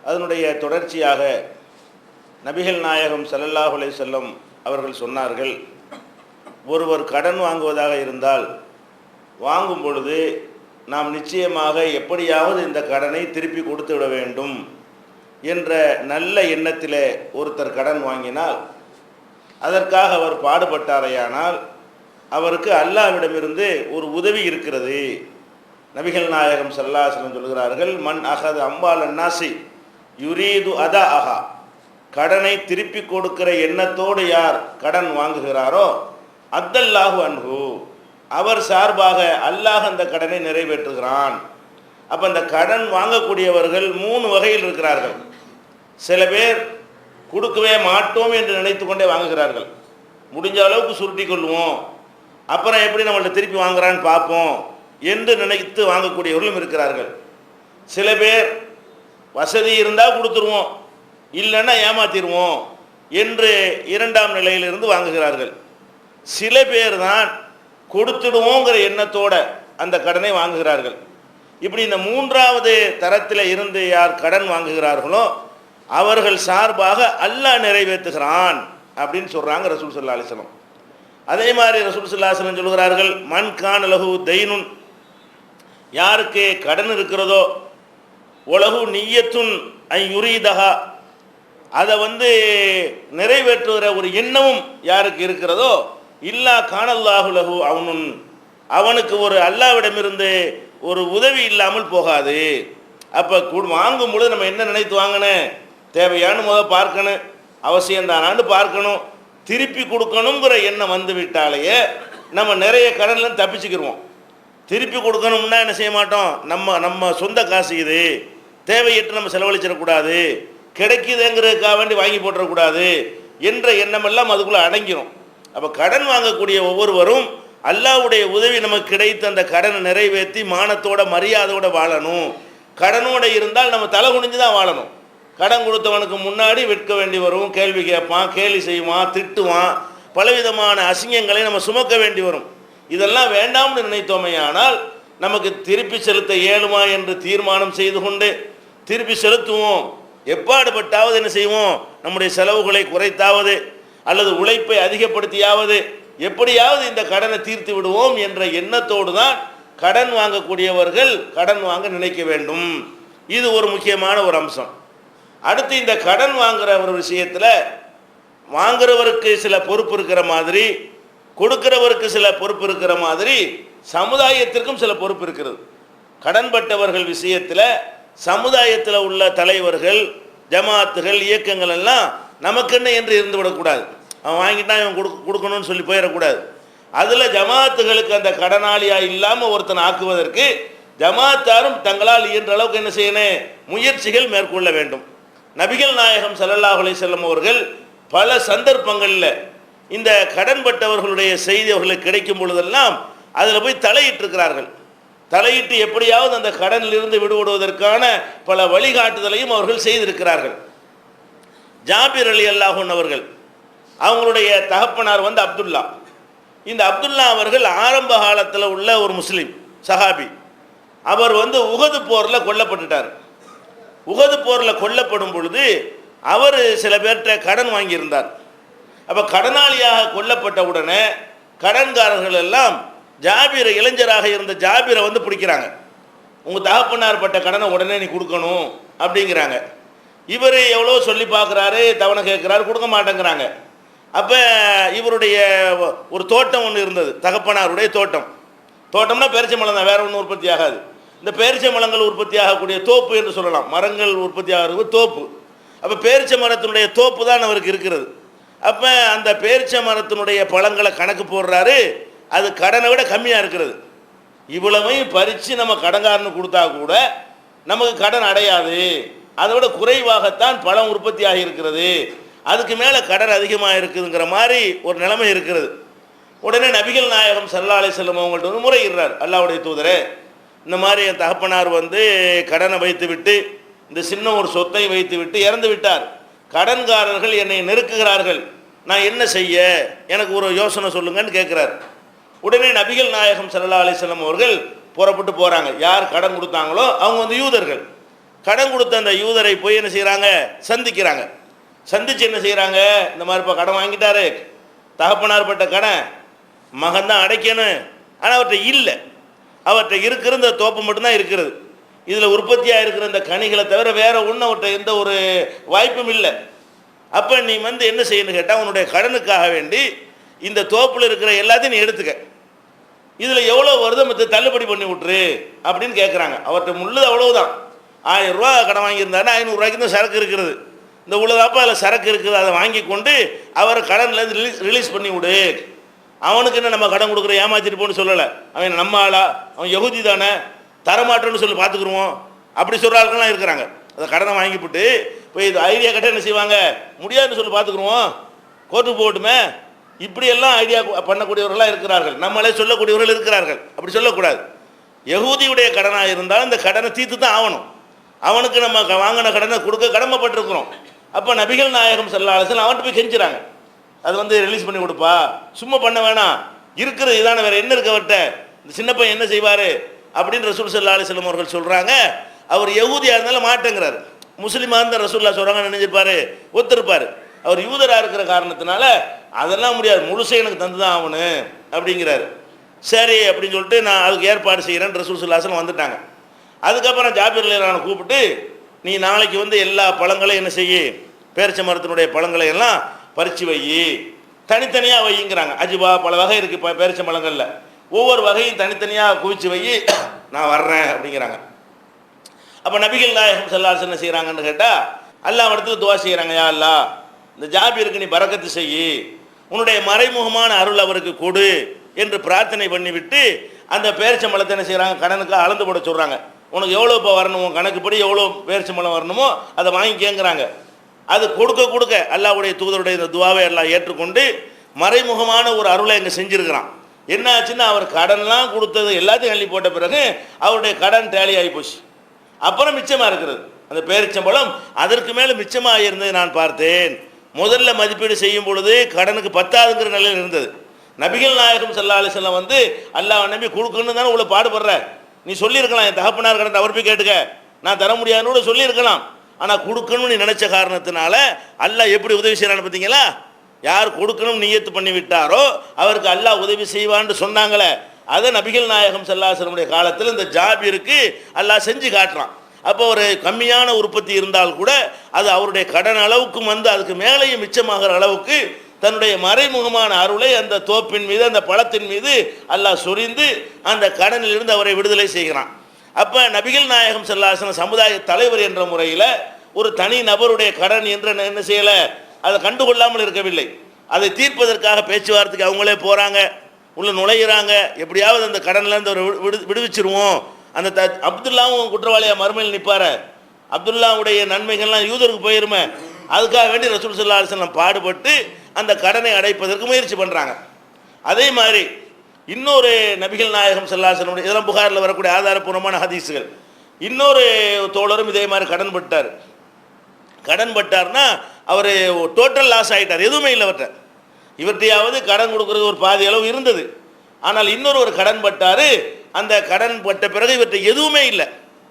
அதனுடைய தொடர்ச்சியாக நபிகள் நாயகம் ஸல்லல்லாஹு அலைஹி வஸல்லம் அவர்கள் சொன்னார்கள், ஒருவர் கடன் வாங்குவதாக இருந்தால் வாங்கும் பொழுது நாம் நிச்சயமாக எப்படியாவது இந்த கடனை திருப்பி கொடுத்து விட வேண்டும் என்ற நல்ல எண்ணத்தில் ஒருத்தர் கடன் வாங்கினால், அதற்காக அவர் பாடுபட்டாரையானால் அவருக்கு அல்லாஹ்விடமிருந்து ஒரு உதவி இருக்கிறது. நபிகள் நாயகம் ஸல்லல்லாஹு அலைஹி வஸல்லம் சொல்கிறார்கள், மன் அஹத அம்வால் அன்னாசி யுரீது அதா அஹா, கடனை திருப்பி கொடுக்கிற எண்ணத்தோடு யார் கடன் வாங்குகிறாரோ அத்தல்லாஹு அன்ஹு, அவர் சார்பாக அல்லாஹ் அந்த கடனை நிறைவேற்றுகிறான். அப்போ அந்த கடன் வாங்கக்கூடியவர்கள் 3 வகையில் இருக்கிறார்கள். சில பேர் கொடுக்கவே மாட்டோம் என்று நினைத்து கொண்டே வாங்குகிறார்கள். முடிஞ்ச அளவுக்கு சுருட்டி கொள்வோம், அப்புறம் எப்படி நம்மள்ட்ட திருப்பி வாங்குறான்னு பார்ப்போம் என்று நினைத்து வாங்கக்கூடியவர்களும் இருக்கிறார்கள். சில பேர் வசதி இருந்தால் கொடுத்துருவோம், இல்லைன்னா ஏமாத்திடுவோம் என்று 2ஆம் நிலையிலிருந்து வாங்குகிறார்கள். சில பேர் தான் கொடுத்துடுவோங்கிற எண்ணத்தோட அந்த கடனை வாங்குகிறார்கள். இப்படி இந்த 3வது தரத்தில் இருந்து யார் கடன் வாங்குகிறார்களோ அவர்கள் சார்பாக அல்லாஹ் நிறைவேற்றுகிறான் அப்படின்னு சொல்கிறாங்க ரசூல் ஸல்லல்லாஹு அலைஹி வஸல்லம். அதே மாதிரி ரசூல் ஸல்லல்லாஹு அலைஹி வஸல்லம் சொல்கிறார்கள், மன் கான லஹு தைனுன், யாருக்கு கடன் இருக்கிறதோ, ஒலகு நிய்யத்துன் ஐ யுரீதஹா, அதை நிறைவேற்றுகிற ஒரு எண்ணமும் யாருக்கு இருக்கிறதோ, இல்லா கானல்லாஹு லஹு அவனுன், அவனுக்கு ஒரு அல்லாஹ்விடமிருந்து ஒரு உதவி இல்லாமல் போகாது. அப்போ வாங்கும் பொழுது நம்ம என்ன நினைத்து வாங்கினேன், தேவையான பார்க்கணும், அவசியம்தானான்னு பார்க்கணும், திருப்பி கொடுக்கணுங்கிற எண்ணம் வந்து விட்டாலேயே நம்ம நிறைய கடன்லாம் தப்பிச்சுக்கிடுவோம். திருப்பி கொடுக்கணும்னா என்ன செய்ய மாட்டோம், நம்ம சொந்த காசு இது, தேவையற்று நம்ம செலவழிச்சிடக்கூடாது, கிடைக்குதுங்கிறதுக்காக வேண்டி வாங்கி போட்டுறக்கூடாது என்ற எண்ணமெல்லாம் அதுக்குள்ளே அடங்கிடும். அப்போ கடன் வாங்கக்கூடிய ஒவ்வொருவரும் அல்லாஹ்வுடைய உதவி நமக்கு கிடைத்து அந்த கடனை நிறைவேற்றி மானத்தோட மரியாதையோடு வாழணும். கடனோடு இருந்தால் நம்ம தலை குனிஞ்சு தான் வாழணும். கடன் கொடுத்தவனுக்கு முன்னாடி விற்க வேண்டி வரும், கேள்வி கேட்பான், கேலி செய்வான், திட்டுவான், பலவிதமான அசிங்கங்களை நம்ம சுமக்க வேண்டி வரும். இதெல்லாம் வேண்டாம்னு நினைத்தோமே ஆனால் நமக்கு திருப்பி செலுத்த இயலுமா என்று தீர்மானம் செய்து கொண்டு திருப்பி செலுத்துவோம். எப்பாடுபட்டாவது என்ன செய்வோம், நம்முடைய செலவுகளை குறைத்தாவது அல்லது உழைப்பை அதிகப்படுத்தியாவது எப்படியாவது இந்த கடனை தீர்த்து விடுவோம் என்ற எண்ணத்தோடு தான் கடன் வாங்கக்கூடியவர்கள் கடன் வாங்க நினைக்க வேண்டும். இது ஒரு முக்கியமான ஒரு அம்சம். அடுத்து இந்த கடன் வாங்குகிற ஒரு விஷயத்தில் வாங்குறவருக்கு சில பொறுப்பு இருக்கிற மாதிரி, கொடுக்கிறவருக்கு சில பொறுப்பு இருக்கிற மாதிரி, சமுதாயத்திற்கும் சில பொறுப்பு இருக்கிறது. கடன்பட்டவர்கள் விஷயத்தில் சமுதாயத்தில் உள்ள தலைவர்கள், ஜமாத்துகள், இயக்கங்கள் எல்லாம் நமக்கென்ன என்று இருந்து விடக்கூடாது. அவன் வாங்கிட்டா இவன் கொடுக்கணும்னு சொல்லி போயிடக்கூடாது. அதில் ஜமாத்துகளுக்கு அந்த கடனாளியாக இல்லாமல் ஒருத்தனை ஆக்குவதற்கு ஜமாத்தாரும் தங்களால் இயன்ற அளவுக்கு என்ன செய்யணும், முயற்சிகள் மேற்கொள்ள வேண்டும். நபிகள் நாயகம் ஸல்லல்லாஹு அலைஹி வஸல்லம் அவர்கள் பல சந்தர்ப்பங்களில் இந்த கடன்பட்டவர்களுடைய செய்தி அவர்களுக்கு கிடைக்கும் பொழுதெல்லாம் அதில் போய் தலையிட்டிருக்கிறார்கள். தலையிட்டு எப்படியாவது அந்த கடனிலிருந்து விடுபடுவதற்கான பல வழிகாட்டுதலையும் அவர்கள் செய்திருக்கிறார்கள். ஜாபிர் ரலியல்லாஹு அன்ஹு அவர்கள், அவங்களுடைய தகப்பனார் அப்துல்லா. இந்த அப்துல்லா அவர்கள் ஆரம்ப காலத்தில் உள்ள ஒரு முஸ்லீம் சஹாபி. அவர் உஹது போரில் கொல்லப்பட்டுட்டார். உஹது போரில் கொல்லப்படும் பொழுது அவர் சில பேர்கிட்ட கடன் வாங்கியிருந்தார். அப்போ கடனாளியாக கொல்லப்பட்ட உடனே கடன்காரர்கள் எல்லாம் ஜாபீரை, இளைஞராக இருந்த ஜாபீரை பிடிக்கிறாங்க. உங்கள் தகப்பனார் பட்ட கடனை உடனே நீ கொடுக்கணும் அப்படிங்கிறாங்க. இவர் எவ்வளோ சொல்லி பார்க்குறாரு, தவணை கேட்குறாரு, கொடுக்க மாட்டேங்கிறாங்க. அப்போ இவருடைய ஒரு தோட்டம் ஒன்று இருந்தது, தகப்பனாருடைய தோட்டம். தோட்டம்னா பேரிச்சம்பழம் தான், வேறு ஒன்றும் உற்பத்தி ஆகாது. இந்த பேரிச்சம்பழங்கள் உற்பத்தி ஆகக்கூடிய தோப்பு என்று சொல்லலாம், மரங்கள் உற்பத்தி ஆகிறது தோப்பு. அப்போ பேரிச்ச மரத்தினுடைய தோப்பு தான் அவருக்கு இருக்கிறது. அப்போ அந்த பேரிச்ச மரத்தினுடைய பழங்களை கணக்கு போடுறாரு, அது கடனை விட கம்மியாக இருக்கிறது. இவ்வளவையும் பறித்து நம்ம கடன்காரனு கொடுத்தா கூட நமக்கு கடன் அடையாது, அதை விட குறைவாகத்தான் பழம் உற்பத்தி ஆகியிருக்கிறது, அதுக்கு மேலே கடன் அதிகமாக இருக்குதுங்கிற மாதிரி ஒரு நிலைமை இருக்கிறது. உடனே நபிகள் நாயகம் ஸல்லல்லாஹு அலைஹி வஸல்லம் அவங்கள்ட்ட முறையிடுறார், அல்லாஹ்வுடைய தூதரே, இந்த மாதிரி என் தகப்பனார் கடனை வைத்து விட்டு இந்த சின்ன ஒரு சொத்தை வைத்து விட்டு இறந்து விட்டார், கடன்காரர்கள் என்னை நெருக்குகிறார்கள், நான் என்ன செய்ய, எனக்கு ஒரு யோசனை சொல்லுங்கன்னு கேட்குறார். உடனே நபிகள் நாயகம் ஸல்லல்லாஹு அலைஹி வஸல்லம் அவர்கள் புறப்பட்டு போகிறாங்க. யார் கடன் கொடுத்தாங்களோ அவங்க யூதர்கள், கடன் கொடுத்த அந்த யூதரை போய் என்ன செய்கிறாங்க, சந்திக்கிறாங்க. சந்திச்சு என்ன செய்கிறாங்க, இந்த மாதிரிப்பா கடன் வாங்கிட்டாரு, தகப்பனார் பட்ட கடன் மகன் தான் அடைக்கணும், ஆனால் அவர்கிட்ட இல்லை, அவர்கிட்ட இருக்கிற இந்த தோப்பு மட்டும்தான் இருக்கிறது, இதில் உற்பத்தியாக இருக்கிற இந்த கனிகளை தவிர வேற ஒன்றும் அவர்கிட்ட எந்த ஒரு வாய்ப்பும் இல்லை. அப்போ நீ என்ன செய்யணும்னு கேட்டால், உன்னுடைய கடனுக்காக வேண்டி இந்த தோப்பில் இருக்கிற எல்லாத்தையும் நீ எடுத்துக்க, இதில் எவ்வளோ வருதோ மற்ற தள்ளுபடி பண்ணி விட்டுரு அப்படின்னு கேட்குறாங்க. அவர்கிட்ட முள்ளது அவ்வளவுதான். 1000 ரூபா கடன் வாங்கியிருந்தாருன்னா 500 ரூபாய்க்கு தான் சரக்கு இருக்கிறது, இந்த உள்ளதாப்பா அதில் சரக்கு இருக்குது, அதை வாங்கி கொண்டு அவரை கடன்லேருந்து ரிலீஸ் பண்ணி விடு. அவனுக்கு என்ன நம்ம கடன் கொடுக்குற ஏமாற்றிட்டு போன்னு சொல்லலை, அவன் நம்ம ஆளா, அவன் யகுதி தானே, தரமாட்டோன்னு சொல்லி பார்த்துக்குருவோம் அப்படி சொல்கிற ஆட்கள்லாம் இருக்கிறாங்க. அதை கடனை வாங்கிவிட்டு இப்போ இது ஐடியா கட்ட என்ன செய்வாங்க, முடியாதுன்னு சொல்லி பார்த்துக்குருவோம், கோர்ட்டுக்கு போகட்டுமே, இப்படியெல்லாம் ஐடியா பண்ணக்கூடியவர்களாக இருக்கிறார்கள், நம்மளே சொல்லக்கூடியவர்கள் இருக்கிறார்கள். அப்படி சொல்லக்கூடாது. யகூதியுடைய கடனாக இருந்தால் இந்த கடனை தீர்த்து தான் ஆகணும், அவனுக்கு நம்ம வாங்கின கடனை கொடுக்க கடமைப்பட்டிருக்கிறோம். அப்போ நபிகள் நாயகம் ஸல்லல்லாஹு அலைஹி வஸல்லம் அவன்கிட்ட போய் கெஞ்சுறாங்க, அது ரிலீஸ் பண்ணி கொடுப்பா, சும்மா பண்ண வேணாம், இருக்கிறது இதான, வேற என்ன இருக்கு அவர்கிட்ட, இந்த சின்ன பையன் என்ன செய்வார் அப்படின்னு ரசூல் ஸல்லல்லாஹு அலைஹி வஸல்லம் அவர்கள் சொல்கிறாங்க. அவர் யகூதியாக இருந்தாலும் மாட்டேங்கிறார், முஸ்லீமாக இருந்தால் ரசூலுல்லாஹ் சொல்கிறாங்க நினைஞ்சிருப்பார், ஒத்துருப்பார். அவர் யூதராக இருக்கிற காரணத்தினால அதெல்லாம் முடியாது, முழுசை எனக்கு தந்து தான் ஆகணும் அப்படிங்கிறாரு. சரி அப்படின்னு சொல்லிட்டு நான் அதுக்கு ஏற்பாடு செய்கிறேன்னு ரசூல் ஸல்லல்லாஹு அலைஹி வஸல்லம் வந்துட்டாங்க. அதுக்கப்புறம் ஜாபிர் ரலியல்லாஹு கூப்பிட்டு, நீ நாளைக்கு எல்லா பழங்களையும் என்ன செய்யி, பேரிச்ச மரத்தினுடைய பழங்களை எல்லாம் பறித்து வை, தனித்தனியாக வைங்கிறாங்க. அஜிபா பல வகை இருக்குது இப்போ பேரிச்ச பழங்களில், ஒவ்வொரு வகையும் தனித்தனியாக குவிச்சு வை, நான் வர்றேன் அப்படிங்கிறாங்க. அப்போ நபிகள் நாயகம் ஸல்லல்லாஹு அலைஹி வஸல்லம் என்ன செய்கிறாங்கன்னு கேட்டால், அல்லாஹ் இடத்துல துவா செய்கிறாங்க, யா அல்லாஹ் இந்த ஜாபிருக்கு நீ பரக்கத்து செய்யி, உன்னுடைய மறைமுகமான அருள் அவருக்கு கொடு என்று பிரார்த்தனை பண்ணிவிட்டு அந்த பேரிச்சம்பழத்தை என்ன செய்கிறாங்க, கணனுக்கு அளந்து போட சொல்கிறாங்க. உனக்கு எவ்வளோ இப்போ வரணுமோ, கணக்குப்படி எவ்வளோ பேரிச்சம்பழம் வரணுமோ அதை வாங்கிக்கேங்கிறாங்க. அது கொடுக்க கொடுக்க அல்லாஹ்வுடைய தூதருடைய இந்த துவாவை எல்லாம் ஏற்றுக்கொண்டு மறைமுகமான ஒரு அருளை இங்கே செஞ்சுருக்கிறான். என்ன ஆச்சுன்னா, அவர் கடன்லாம் கொடுத்தது எல்லாத்தையும் அள்ளி போட்ட பிறகு அவருடைய கடன் டேலி ஆகி போச்சு. அப்புறம் மிச்சமாக இருக்கிறது அந்த பேரிச்சம்பழம், அதற்கு மேலே மிச்சமாக இருந்தது நான் பார்த்தேன். முதல்ல மதிப்பீடு செய்யும் பொழுது கடனுக்கு 10,000ங்கிற நிலையில் இருந்தது. நபிகள் நாயகம் ஸல்லல்லாஹு அலைஹி வஸல்லம் அல்லாஹ் நபி கொடுக்கணும்னு தானே உங்களை பாடுபடுற, நீ சொல்லியிருக்கலாம், என் தகப்பனார் கடன் அவர் போய் கேட்டுக்க, நான் தர முடியாதுன்னு கூட சொல்லியிருக்கலாம். ஆனால் கொடுக்கணும்னு நீ நினச்ச காரணத்தினால அல்லாஹ் எப்படி உதவி செய்யறான்னு பார்த்தீங்களா, யார் கொடுக்கணும் நியத்து பண்ணி விட்டாரோ அவருக்கு அல்லாஹ் உதவி செய்வான்னு சொன்னாங்களே, அதை நபிகள் நாயகம் ஸல்லல்லாஹு அலைஹி வஸல்லம் காலத்தில் இந்த ஜாபிருக்கு அல்லாஹ் செஞ்சு காட்டுறான். அப்போ ஒரு கம்மியான உற்பத்தி இருந்தால் கூட அது அவருடைய கடன் அளவுக்கும் அதுக்கு மேலேயும் மிச்சமாகிற அளவுக்கு தன்னுடைய மறைமுகமான அருளை அந்த தோப்பின் மீது, அந்த பழத்தின் மீது அல்லாஹ் சொரிந்து அந்த கடனிலிருந்து அவரை விடுதலை செய்கிறான். அப்போ நபிகள் நாயகம் ஸல்லல்லாஹு அலைஹி வஸல்லம் சமுதாய தலைவர் என்ற முறையில் ஒரு தனி நபருடைய கடன் என்று என்ன செய்யலை, அதை கண்டுகொள்ளாமல் இருக்கவில்லை. அதை தீர்ப்பதற்காக பேச்சுவார்த்தைக்கு அவங்களே போகிறாங்க, உள்ள நுழையிறாங்க, எப்படியாவது அந்த கடன்லேருந்து அவர் விடுவிச்சிருவோம். அந்த அப்துல்லாவும் குற்றவாளியாக மறுமையில் நிற்பார், அப்துல்லாவுடைய நன்மைகள்லாம் யூதருக்கு போயிருமே, அதுக்காக வேண்டி ரசூல் ஸல்லல்லாஹு அலைஹி வஸல்லம் பாடுபட்டு அந்த கடனை அடைப்பதற்கு முயற்சி பண்ணுறாங்க. அதே மாதிரி இன்னொரு நபிகள் நாயகம் ஸல்லல்லாஹு அலைஹி வஸல்லம், இதெல்லாம் புகாரில் வரக்கூடிய ஆதாரபூர்வமான ஹதீஸுகள், இன்னொரு தோழரும் இதே மாதிரி கடன் பட்டார்னா அவர் டோட்டல் லாஸ் ஆகிட்டார், எதுவுமே இல்லை அவர்கிட்ட. இவர்கிட்டையாவது கடன் கொடுக்குறது ஒரு பாதி அளவு இருந்தது, ஆனால் ஒரு கடன் பட்டார். அந்த கடன் பட்ட பிறகு இவர்கிட்ட எதுவுமே இல்லை,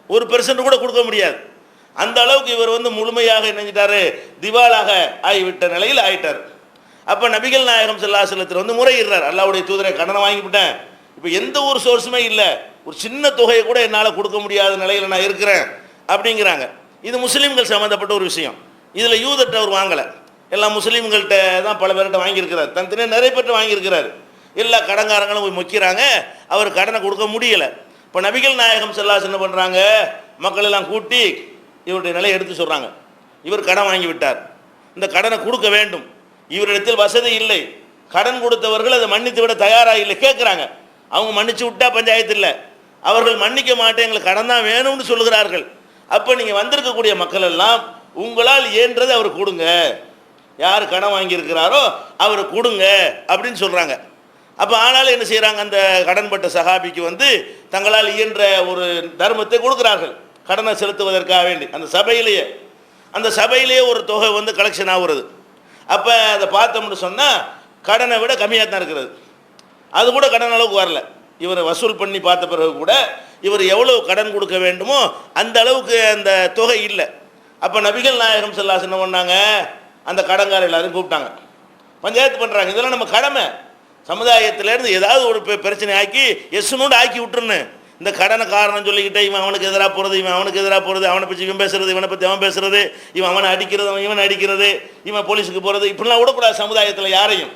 1% கூட கொடுக்க முடியாது. அந்த அளவுக்கு இவர் முழுமையாக நினைஞ்சிட்டாரு, திவாலாக ஆகிவிட்ட நிலையில் ஆயிட்டார். அப்போ நபிகள் நாயகம் ஸல்லல்லாஹு அலைஹி வஸல்லம் முறையிடுறார், அல்லாஹ்வுடைய தூதரை கடனை வாங்கிவிட்டேன், இப்போ எந்த ஒரு சோர்ஸுமே இல்லை, ஒரு சின்ன தொகையை கூட என்னால் கொடுக்க முடியாத நிலையில் நான் இருக்கிறேன் அப்படிங்கிறாங்க. இது முஸ்லீம்கள் சம்மந்தப்பட்ட ஒரு விஷயம். இதில் யூதர்கிட்ட அவர் வாங்கலை, எல்லா முஸ்லீம்கள்கிட்ட தான் பல பேர்கிட்ட வாங்கியிருக்கிறார், தனித்தனியாக நிறைய பேர்கிட்ட வாங்கியிருக்கிறார். எல்லா கடன்காரங்களும் போய் முக்கிறாங்க, அவர் கடனை கொடுக்க முடியலை. இப்போ நபிகள் நாயகம் ஸல்லல்லாஹு அலைஹி வஸல்லம் என்ன பண்ணுறாங்க, மக்கள் எல்லாம் கூட்டி இவருடைய நிலையை எடுத்து சொல்கிறாங்க. இவர் கடன் வாங்கி விட்டார், இந்த கடனை கொடுக்க வேண்டும், இவரிடத்தில் வசதி இல்லை, கடன் கொடுத்தவர்கள் அதை மன்னித்து விட தயாராக இல்லை, கேட்குறாங்க. அவங்க மன்னிச்சு விட்டா பஞ்சாயத்து இல்லை, அவர்கள் மன்னிக்க மாட்டேன், எங்களுக்கு கடன் தான் வேணும்னு சொல்லுகிறார்கள். அப்போ நீங்கள் வந்திருக்கக்கூடிய மக்கள் எல்லாம் உங்களால் இயன்றது அவர் கொடுங்க, யார் கடன் வாங்கியிருக்கிறாரோ அவர் கொடுங்க அப்படின்னு சொல்கிறாங்க. அப்போ ஆனாலும் என்ன செய்கிறாங்க, அந்த கடன்பட்ட சஹாபிக்கு தங்களால் இயன்ற ஒரு தர்மத்தை கொடுக்குறார்கள் கடனை செலுத்துவதற்காக வேண்டி. அந்த சபையிலேயே ஒரு தொகை கலெக்ஷன் ஆகுறது. அப்போ அதை பார்த்தோம்னு சொன்னால் கடனை விட கம்மியாக தான் இருக்கிறது, அது கூட கடன் அளவுக்கு வரல. இவர் வசூல் பண்ணி பார்த்த பிறகு கூட இவர் எவ்வளவு கடன் கொடுக்க வேண்டுமோ அந்த அளவுக்கு அந்த தொகை இல்லை. அப்போ நபிகள் நாயகம் ஸல்லல்லாஹு அலைஹி வஸல்லம் என்ன பண்ணாங்க, அந்த கடன்காரர் எல்லாரும் கூப்பிட்டாங்க, பஞ்சாயத்து பண்ணுறாங்க. இதெல்லாம் நம்ம கடமை. சமுதாயத்திலேருந்து ஏதாவது ஒரு பிரச்சனை ஆக்கி எஸ்னோடு ஆக்கி விட்டுருன்னு இந்த கடனை காரணம் சொல்லிக்கிட்டே இவன் அவனுக்கு எதிராக போகிறது, இவன் அவனுக்கு எதிராக போகிறது, அவனை பற்றி இவன் பேசுறது, இவனை பற்றி அவன் பேசுறது, இவன் அவனை அடிக்கிறது, இவன் அடிக்கிறது, இவன் போலீஸுக்கு போகிறது, இப்படிலாம் விடக்கூடாது சமுதாயத்தில் யாரையும்.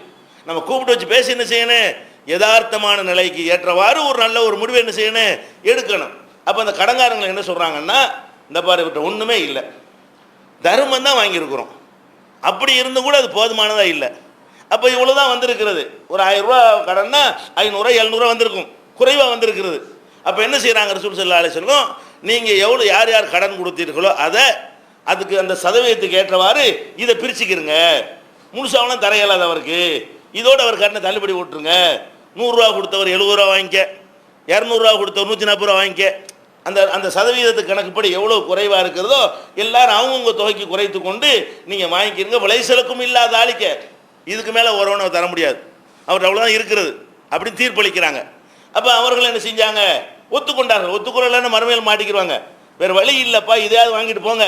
நம்ம கூப்பிட்டு வச்சு பேசி என்ன செய்யணும், யதார்த்தமான நிலைக்கு ஏற்றவாறு ஒரு நல்ல ஒரு முடிவு என்ன செய்யணும், எடுக்கணும். அப்போ அந்த கடன்காரங்களை என்ன சொல்கிறாங்கன்னா, இந்த பாரு விட்ட ஒன்றுமே இல்லை, தர்மம் தான் வாங்கியிருக்கிறோம், அப்படி இருந்தும் கூட அது போதுமானதாக இல்லை. அப்போ இவ்வளோ தான் வந்திருக்கிறது, ஒரு 1000 ரூபா கடன்னா 500 700 வந்திருக்கும், குறைவாக வந்திருக்கிறது. அப்போ என்ன செய்கிறாங்க ரசூல் ஸல்லல்லாஹு அலைஹி வஸல்லம், நீங்கள் எவ்வளோ யார் யார் கடன் கொடுத்தீர்களோ அதை அதுக்கு அந்த சதவீதத்துக்கு ஏற்றவாறு இதை பிரிச்சுக்கிறங்க. முழுசாவெல்லாம் தர இயலாது அவருக்கு, இதோடு அவர் கடனை தள்ளுபடி விட்டுருங்க. 100 ரூபா கொடுத்தவர் 70 ரூபா வாங்கிக்க, 200 ரூபா கொடுத்தவர் 140 ரூபா வாங்கிக்க. அந்த அந்த சதவீதத்துக்கு கணக்குப்படி எவ்வளோ குறைவாக இருக்கிறதோ எல்லாரும் அவங்கவுங்க தொகைக்கு குறைத்து கொண்டு நீங்கள் வாங்கிக்கிறங்க. விளைச்சலுக்கும் இல்லாத ஆளிக்க இதுக்கு மேலே ஒருவனை தர முடியாது, அவர் அவ்வளோதான் இருக்கிறது அப்படின்னு தீர்ப்பளிக்கிறாங்க. அப்போ அவர்கள் என்ன செஞ்சாங்க, ஒத்துக்கொண்டார்கள். ஒத்துக்கொள்ளலைன்னு மறுமையில் மாட்டிக்கிடுவாங்க. வேறு வழி இல்லைப்பா, இதையாவது வாங்கிட்டு போங்க,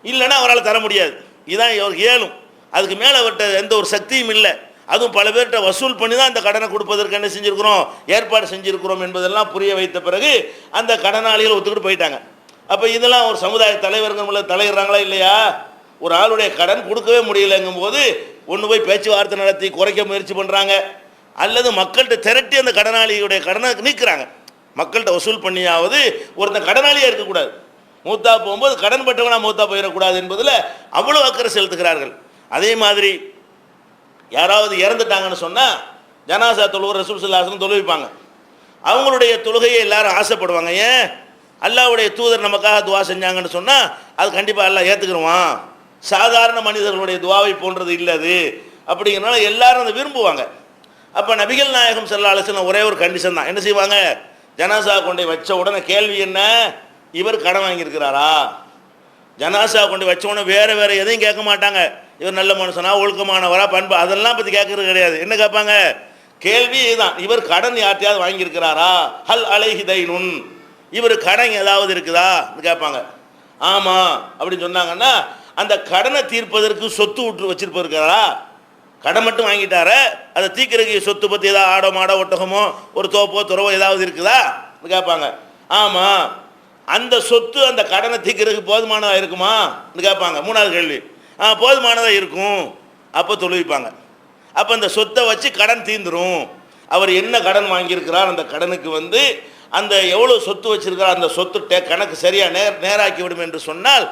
இல்லைன்னா அவரால் தர முடியாது, இதுதான் அவருக்கு ஏழும். அதுக்கு மேலே அவர்கிட்ட எந்த ஒரு சக்தியும் இல்லை. அதுவும் பல பேர்கிட்ட வசூல் பண்ணி தான் அந்த கடனை கொடுப்பதற்கு என்ன செஞ்சுருக்கிறோம், ஏற்பாடு செஞ்சுருக்கிறோம் என்பதெல்லாம் புரிய வைத்த பிறகு அந்த கடனாளிகள் ஒத்துக்கிட்டு போயிட்டாங்க. அப்போ இதெல்லாம் ஒரு சமுதாய தலைவர்கள் தலையிடுறாங்களா இல்லையா? ஒரு ஆளுடைய கடன் கொடுக்கவே முடியலைங்கும் போது ஒன்று போய் பேச்சுவார்த்தை நடத்தி குறைக்க முயற்சி பண்ணுறாங்க, அல்லது மக்கள்கிட்ட திரட்டி அந்த கடனாளியுடைய கடனை நீக்கிறாங்க. மக்கள்கிட்ட வசூல் பண்ணியாவது ஒருத்தன் கடனாளியாக இருக்கக்கூடாது, மூத்தா போகும்போது கடன் பட்டவனா மூத்தா போயிடக்கூடாது என்பதில் அவ்வளோ அக்கறை செலுத்துகிறார்கள். அதே மாதிரி யாராவது இறந்துட்டாங்கன்னு சொன்னால் ஜனாசா தொழுவ ரசூல் ஸல்லல்லாஹு அலைஹி வஸல்லம் தொழுவிப்பாங்க. அவங்களுடைய தொழுகையை எல்லாரும் ஆசைப்படுவாங்க. ஏன், அல்லாஹ்வுடைய தூதர் நமக்காக துவா செஞ்சாங்கன்னு சொன்னால் அது கண்டிப்பாக அல்லாஹ் ஏற்றுக்குருவான். சாதாரண மனிதர்களுடைய துவாவை போன்றது இல்லை அது, அப்படிங்கிறனால எல்லாரும் அதை விரும்புவாங்க. அப்போ நபிகள் நாயகம் ஸல்லல்லாஹு அலைஹி வஸல்லம் ஒரே ஒரு கண்டிஷன் தான், என்ன செய்வாங்க, ஜனாசா கொண்டு வச்ச உடனே கேள்வி என்ன, இவர் கடன் வாங்கியிருக்கிறாரா? ஜனாசா கொண்டு வச்ச உடனே வேறு எதையும் கேட்க மாட்டாங்க, இவர் நல்ல மனுஷனா, ஒழுக்கமானவரா, பண்பு, அதெல்லாம் பற்றி கேட்கறது கிடையாது. என்ன கேட்பாங்க, கேள்வி இதுதான், இவர் கடன் யார்ட்டையாவது வாங்கியிருக்கிறாரா, ஹல் அலைஹி தைனுன், இவர் கடன் ஏதாவது இருக்குதா கேட்பாங்க. ஆமாம் அப்படின்னு சொன்னாங்கன்னா அந்த கடனை தீர்ப்பதற்கு சொத்து விட்டு வச்சிருப்பாருக்காரா, கடன் மட்டும் வாங்கிட்டார, அதை தீர்க்கிறதுக்கு சொத்து பற்றி ஏதாவது ஆடோ மாடோ ஒட்டகமோ ஒரு தோப்போ துறவோ ஏதாவது இருக்குதா கேட்பாங்க. ஆமாம், அந்த சொத்து அந்த கடனை தீர்க்கிறதுக்கு போதுமானதாக இருக்குமா கேட்பாங்க. 3வது கேள்வி, போதுமானதாக இருக்கும். அப்போ தொழுவிப்பாங்க. அப்போ அந்த சொத்தை வச்சு கடன் தீர்ந்துடும். அவர் என்ன கடன் வாங்கியிருக்கிறார், அந்த கடனுக்கு அந்த எவ்வளோ சொத்து வச்சிருக்கிறார், அந்த சொத்து கணக்கு சரியாக நேராக்கி விடும் என்று சொன்னால்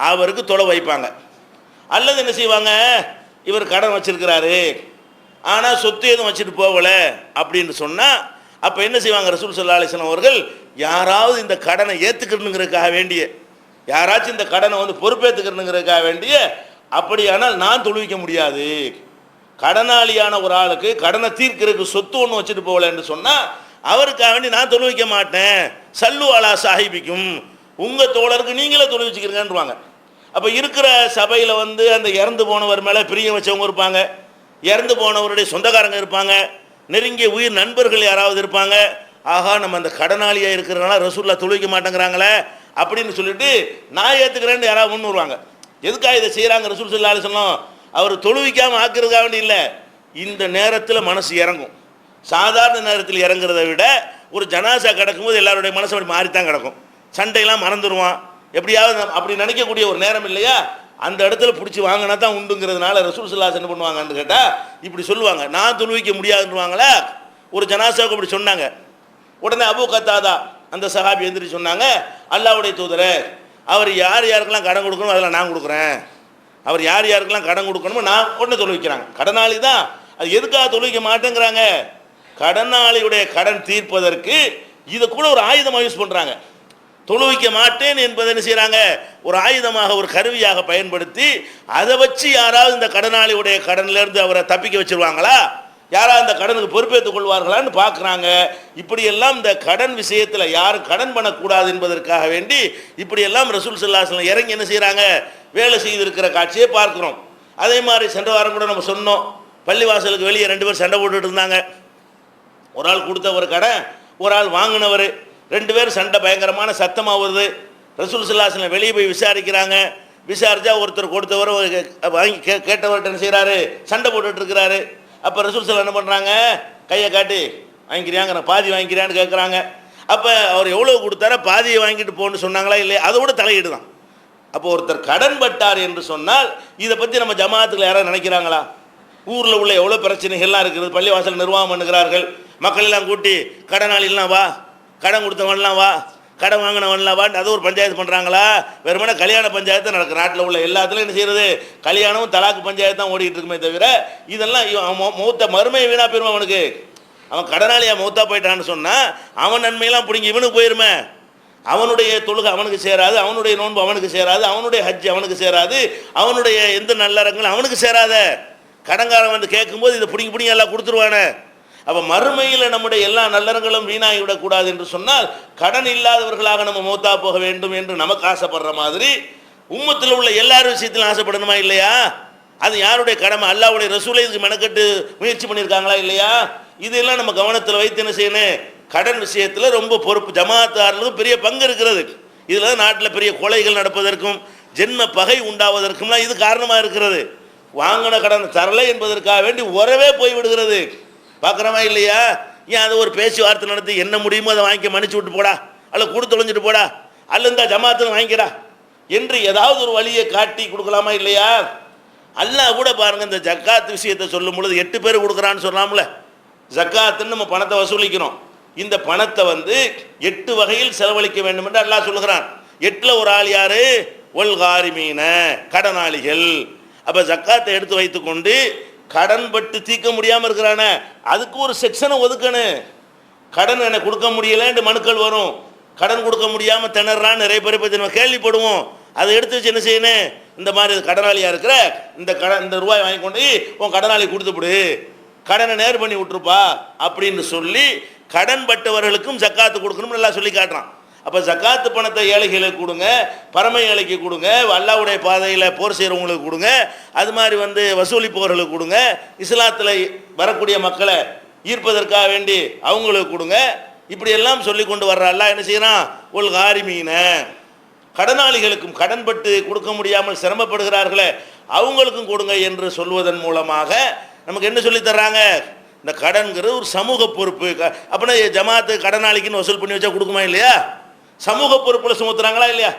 அவருக்கு தொலை வைப்பாங்க. அல்லது என்ன செய்வாங்க, இவர் கடன் வச்சிருக்கிறாரு ஆனால் சொத்து எதுவும் வச்சுட்டு போகலை அப்படின்னு சொன்னால் அப்போ என்ன செய்வாங்க, ரசூல் ஸல்லல்லாஹு அலைஹி வஸல்லம் அவர்கள் யாராவது இந்த கடனை ஏற்றுக்கணுங்கிறதுக்காக வேண்டிய, யாராச்சும் இந்த கடனை பொறுப்பேற்றுக்கணுங்கிறதுக்காக வேண்டிய, அப்படியானால் நான் தொழுவிக்க முடியாது. கடனாளியான ஒரு ஆளுக்கு கடனை தீர்க்கிறதுக்கு சொத்து ஒன்று வச்சுட்டு போகல என்று சொன்னால் அவருக்காக வேண்டி நான் தொழுவிக்க மாட்டேன். சல்லு அலா சாஹிபிக்கும், உங்கள் தோழருக்கு நீங்களே தொழுவிச்சுக்கிறீங்கன்றுவாங்க. அப்போ இருக்கிற சபையில் அந்த இறந்து போனவர் மேலே பிரியம் வச்சவங்க இருப்பாங்க, இறந்து போனவருடைய சொந்தக்காரங்க இருப்பாங்க, நெருங்கிய உயிர் நண்பர்கள் யாராவது இருப்பாங்க. ஆகா, நம்ம அந்த கடனாளியாக இருக்கிறனால ரசூலுல்லாஹ் தொழுவிக்க மாட்டேங்கிறாங்களே அப்படின்னு சொல்லிட்டு நான் ஏற்றுக்கிறேன்னு யாராவது முன் வருவாங்க. எதுக்காக இதை செய்கிறாங்க ரசூல் ஸல்லல்லாஹு அலைஹி வஸல்லம், அவர் தொழுவிக்காமல் ஆக்கிறதுக்காக வேண்டி இல்லை, இந்த நேரத்தில் மனசு இறங்கும். சாதாரண நேரத்தில் இறங்குறத விட ஒரு ஜனாசா கிடக்கும்போது எல்லாருடைய மனசு அப்படி மாறித்தான் கிடக்கும், சண்டையெல்லாம் மறந்துடுவான், எப்படியாவது அப்படி நினைக்கக்கூடிய ஒரு நேரம் இல்லையா, அந்த இடத்துல பிடிச்சி வாங்கினா தான் உண்டுங்கிறதுனால ரசூல் ஸல்லல்லாஹு அலைஹி வஸல்லம் என்ன பண்ணுவாங்கன்னு கேட்டால் இப்படி சொல்லுவாங்க, நான் தொழுவிக்க முடியாதுன்னுவாங்களா. ஒரு ஜனாசாவுக்கு அப்படி சொன்னாங்க. உடனே அபூ கத்தாதா அந்த சஹாபி எந்திரிச்சு சொன்னாங்க, அல்லாஹ்வுடைய தூதரே, அவர் யார் யாருக்கெல்லாம் கடன் கொடுக்கணுமோ அதெல்லாம் நான் கொடுக்குறேன், அவர் யார் யாருக்கெல்லாம் கடன் கொடுக்கணுமோ நான் உடனே தொழுவிக்கிறாங்க. கடனாளி தான், அது எதுக்காக தொழுவிக்க மாட்டேங்கிறாங்க, கடனாளியுடைய கடன் தீர்ப்பதற்கு இதை கூட ஒரு ஆயுதமாக யூஸ் பண்ணுறாங்க. தொழுவிக்க மாட்டேன் என்பதை என்ன செய்கிறாங்க, ஒரு ஆயுதமாக ஒரு கருவியாக பயன்படுத்தி அதை வச்சு யாராவது இந்த கடனாளியுடைய கடனிலேருந்து அவரை தப்பிக்க வச்சுருவாங்களா, யாராவது அந்த கடனுக்கு பொறுப்பேற்றுக் கொள்வார்களான்னு பார்க்குறாங்க. இப்படியெல்லாம் இந்த கடன் விஷயத்தில் யாரும் கடன் பண்ணக்கூடாது என்பதற்காக வேண்டி இப்படியெல்லாம் ரசூல் ஸல்லல்லாஹு அலைஹி வஸல்லம் இறங்கி என்ன செய்கிறாங்க, வேலை செய்திருக்கிற காட்சியை பார்க்குறோம். அதே மாதிரி சென்ற வாரம் கூட நம்ம சொன்னோம், பள்ளிவாசலுக்கு வெளியே 2 பேர் சண்டை போட்டுட்டு இருந்தாங்க. ஒரு ஆள் கொடுத்த ஒரு கடன், ஒரு ஆள் வாங்கினவர், 2 பேர் சண்டை பயங்கரமான சத்தமாக வருது. ரசூல் ஸல்லல்லாஹு அலைஹி வஸல்லம் வெளியே போய் விசாரிக்கிறாங்க. விசாரிச்சா ஒருத்தர் கொடுத்தவர் வாங்கி கேட்டவர்கிட்ட என்ன செய்கிறாரு, சண்டை போட்டுட்டு இருக்கிறாரு. அப்போ ரசூல் ஸல்லல்லாஹு என்ன பண்ணுறாங்க, கையை காட்டி வாங்கிக்கிறியாங்க, நான் பாதி வாங்கிக்கிறான்னு கேட்குறாங்க. அப்போ அவர் எவ்வளோ கொடுத்தாரோ பாதியை வாங்கிட்டு போன்னு சொன்னாங்களா இல்லையா, அதோட தலையீடு தான். அப்போ ஒருத்தர் கடன் பட்டார் என்று சொன்னால் இதை பற்றி நம்ம ஜமாத்துக்கள் யாராவது நினைக்கிறாங்களா? ஊரில் உள்ள எவ்வளோ பிரச்சனைகள்லாம் இருக்குது. பள்ளிவாசல் நிர்வாகம் பண்ணுகிறார்கள். மக்கள் எல்லாம் கூட்டி கடனாளிலாம் வா, கடன் கொடுத்தவன்லாம் வா, கடன் வாங்கினவன்லாம் வா, அது ஒரு பஞ்சாயத்து பண்ணுறாங்களா? வெறுமனே கல்யாண பஞ்சாயத்து நடக்குது. நாட்டில் உள்ள எல்லாத்துலையும் என்ன செய்யறது, கல்யாணமும் தலாக்கு பஞ்சாயத்து தான் ஓடிக்கிட்டு இருக்குமே தவிர இதெல்லாம் மூத்த மறுமை வீணா போயிருமா? அவனுக்கு அவன் கடனாளியாக மூத்தா போயிட்டான்னு சொன்னால் அவன் நன்மையெல்லாம் பிடிங்கி இவனுக்கு போயிருமே. அவனுடைய தொழுகை அவனுக்கு சேராது, அவனுடைய நோன்பு அவனுக்கு சேராது, அவனுடைய ஹஜ் அவனுக்கு சேராது, அவனுடைய எந்த நல்லறங்களும் அவனுக்கு சேராத. கடன்காரன் வந்து கேட்கும்போது இதை பிடிங்கி எல்லாம் கொடுத்துருவானே. அப்போ மறுமையில் நம்முடைய எல்லா நல்லறங்களும் வீணாகி விடக்கூடாது என்று சொன்னால் கடன் இல்லாதவர்களாக நம்ம மூத்தா போக வேண்டும் என்று நமக்கு ஆசைப்படுற மாதிரி உம்மத்தில் உள்ள எல்லாரும் விஷயத்திலும் ஆசைப்படணுமா இல்லையா? அது யாருடைய கடமை? அல்லாஹ்வுடைய ரசூலை இதுக்கு மெனக்கட்டு முயற்சி பண்ணியிருக்காங்களா இல்லையா? இதெல்லாம் நம்ம கவனத்தில் வைத்து என்ன செய்யணும், கடன் விஷயத்தில் ரொம்ப பொறுப்பு. ஜமாத்தார்களுக்கு பெரிய பங்கு இருக்கிறது. இதில் தான் நாட்டில் பெரிய கொலைகள் நடப்பதற்கும் ஜென்ம பகை உண்டாவதற்கும்லாம் இது காரணமாக இருக்கிறது. வாங்கின கடன் தரலை என்பதற்காக வேண்டி உறவே போய்விடுகிறது. பார்க்குறமா இல்லையா? ஏன் அது ஒரு பேச்சுவார்த்தை நடத்தி என்ன முடியுமோ அதை வாங்கி மன்னிச்சு விட்டு போடா, அல்ல கொடுத்து தொலைஞ்சிட்டு போடா, அல்ல இந்த ஜமாத்தில் வாங்கிக்கடா என்று ஏதாவது ஒரு வழியை காட்டி கொடுக்கலாமா இல்லையா? அல்லாஹ் கூட பாருங்கள், இந்த ஜக்காத் விஷயத்தை சொல்லும் பொழுது 8 பேர் கொடுக்குறான்னு சொல்லலாம்ல. ஜக்காத்துன்னு நம்ம பணத்தை வசூலிக்கிறோம். இந்த பணத்தை 8 வகையில் செலவழிக்க வேண்டும் என்று அல்லாஹ் சொல்லுகிறான். 8ல் ஒரு ஆள் யாரு? ஒல் காரிமீன, கடனாளிகள். அப்போ ஜக்காத்தை எடுத்து வைத்துக்கொண்டு கடன் பட்டு தீர்க்க முடியாமல் இருக்கிறானே அதுக்கு ஒரு செக்ஷனை ஒதுக்கணும். கடன் எனக்கு கொடுக்க முடியலன்னு மனுக்கள் வரும். கடன் கொடுக்க முடியாமல் திணறான்னு நிறைய பேரை பற்றி நம்ம கேள்விப்படுவோம். அதை எடுத்து வச்சு என்ன செய்யணும், இந்த மாதிரி கடனாளியாக இருக்கிற இந்த ரூபாய் வாங்கி கொண்டு உன் கடனாளி கொடுத்துவிடு, கடனை நேர் பண்ணி விட்டுருப்பா அப்படின்னு சொல்லி கடன் பட்டவர்களுக்கும் ஜக்காத்து கொடுக்கணும்னு எல்லாம் சொல்லி காட்டுறான். அப்போ ஜக்காத்து பணத்தை ஏழைகளுக்கு கொடுங்க, பரம ஏழைக்கு கொடுங்க, அல்லாஹ்வுடைய பாதையில் போர் செய்கிறவங்களுக்கு கொடுங்க, அது மாதிரி வசூலிப்பவர்களுக்கு கொடுங்க, இஸ்லாத்தில் வரக்கூடிய மக்களை ஈர்ப்பதற்காக வேண்டி அவங்களுக்கு கொடுங்க. இப்படியெல்லாம் சொல்லி கொண்டு வர்ற அல்லாஹ் என்ன செய்யறான், ஒல் காரிமீன, கடனாளிகளுக்கும் கடன் பட்டு கொடுக்க முடியாமல் சிரமப்படுகிறார்களே அவங்களுக்கும் கொடுங்க என்று சொல்வதன் மூலமாக நமக்கு என்ன சொல்லி தர்றாங்க, இந்த கடன்கிறது ஒரு சமூக பொறுப்பு. அப்படின்னா ஜமாத்து கடனாளிக்குன்னு வசூல் பண்ணி வச்சா கொடுக்குமா இல்லையா? சமூக பொறுப்பில் சுமத்துறாங்களா இல்லையா?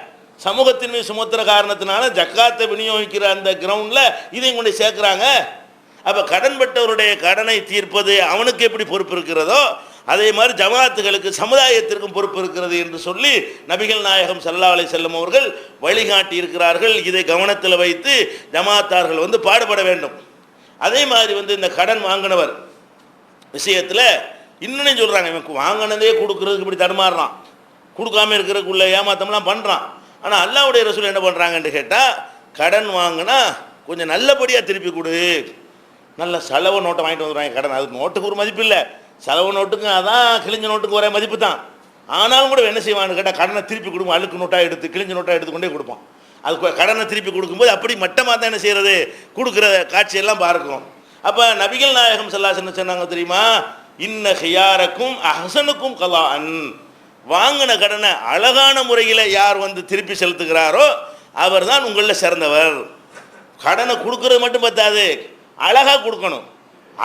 சமூகத்தின் மீது சுமத்துற காரணத்தினால ஜக்காத்தை விநியோகிக்கிற அந்த கிரவுண்டில் இதையும் கொண்டு சேர்க்குறாங்க. அப்போ கடன்பட்டவருடைய கடனை தீர்ப்பது அவனுக்கு எப்படி பொறுப்பு இருக்கிறதோ அதே மாதிரி ஜமாத்துகளுக்கு சமுதாயத்திற்கும் பொறுப்பு இருக்கிறது என்று சொல்லி நபிகள் நாயகம் ஸல்லல்லாஹு அலைஹி வஸல்லம் அவர்கள் வழிகாட்டி இருக்கிறார்கள். இதை கவனத்தில் வைத்து ஜமாத்தார்கள் பாடுபட வேண்டும். அதே மாதிரி இந்த கடன் வாங்கினவர் விஷயத்தில் இன்னும் சொல்கிறாங்க, இவன் வாங்கினதே கொடுக்குறதுக்கு இப்படி தடுமாறுறான், கொடுக்காமல் இருக்கிறதுக்குள்ள ஏமாத்தம்லாம் பண்ணுறான். ஆனால் அல்லாஹ்வுடைய ரசூல் என்ன பண்ணுறாங்கன்னு கேட்டால், கடன் வாங்கினா கொஞ்சம் நல்லபடியாக திருப்பி கொடு. நல்ல செலவு நோட்டை வாங்கிட்டு வந்துடுவாங்க. கடன் அதுக்கு நோட்டுக்கு ஒரு மதிப்பு இல்லை, செலவு நோட்டுக்கு அதான் கிழிஞ்ச நோட்டுக்கு ஒரே மதிப்பு தான். ஆனாலும் கூட என்ன செய்வான்னு கேட்டால் கடனை திருப்பி கொடுக்கும், அழுக்கு நோட்டாக எடுத்து கிழிஞ்ச நோட்டாக எடுத்துக்கொண்டே கொடுப்பான். அது கடனை திருப்பி கொடுக்கும்போது அப்படி மட்டமாக தான் என்ன செய்கிறது, கொடுக்குற காட்சியெல்லாம் பார்க்கிறோம். அப்போ நபிகள் நாயகம் ஸல்லல்லாஹு அலைஹி வஸல்லம் சொன்னாங்க தெரியுமா, இன்ன ஹியாரக்கும் அஹ்சனுக்கும் கலாஅன், வாங்கின கடனை அழகான முறையில் யார் திருப்பி செலுத்துகிறாரோ அவர் தான் உங்களில் சிறந்தவர். கடனை கொடுக்கறது மட்டும் பத்தாது, அழகாக கொடுக்கணும்.